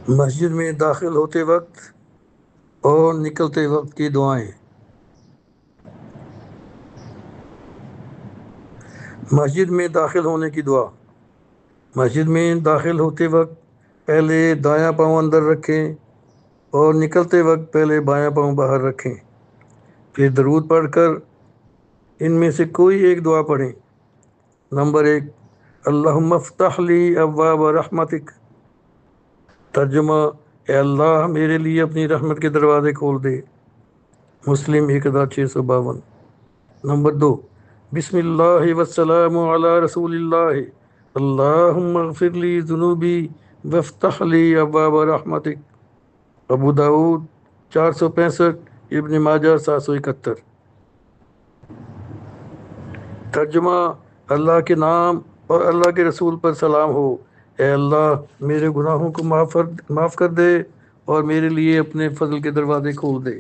مسجد میں داخل ہوتے وقت اور نکلتے وقت کی دعائیں۔ مسجد میں داخل ہونے کی دعا۔ مسجد میں داخل ہوتے وقت پہلے دایاں پاؤں اندر رکھیں اور نکلتے وقت پہلے بایاں پاؤں باہر رکھیں، پھر درود پڑھ کر ان میں سے کوئی ایک دعا پڑھیں۔ نمبر 1، اللہم افتح لی ابواب رحمتک، ترجمہ، اے اللہ میرے لیے اپنی رحمت کے دروازے کھول دے، مسلم 1652۔ نمبر 2، بسم اللہ والسلام علی رسول اللہ، اللہم اغفر لی ذنوبی وافتح لی ابواب رحمتک، ابو داؤد 465، ابن ماجہ 771۔ ترجمہ، اللہ کے نام اور اللہ کے رسول پر سلام ہو، اے اللہ میرے گناہوں کو معاف کر دے اور میرے لیے اپنے فضل کے دروازے کھول دے۔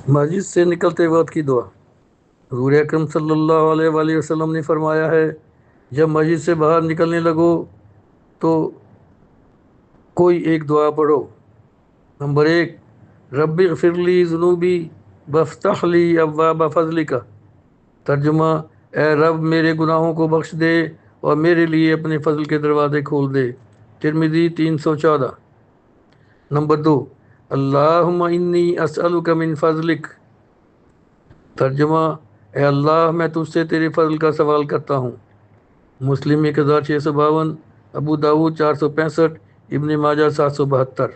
مسجد سے نکلتے وقت کی دعا۔ حضور اکرم صلی اللہ علیہ وآلہ وسلم نے فرمایا ہے، جب مسجد سے باہر نکلنے لگو تو کوئی ایک دعا پڑھو۔ نمبر 1، رب اغفر لی ذنوبی وافتح لی ابواب فضلک، ترجمہ، اے رب میرے گناہوں کو بخش دے اور میرے لیے اپنے فضل کے دروازے کھول دے، ترمذی 314۔ نمبر 2، اللہم انی اسألک من فضلک، ترجمہ، اے اللہ میں تجھ سے تیرے فضل کا سوال کرتا ہوں، مسلم 1652، ابو داؤد 465، ابن ماجہ 772۔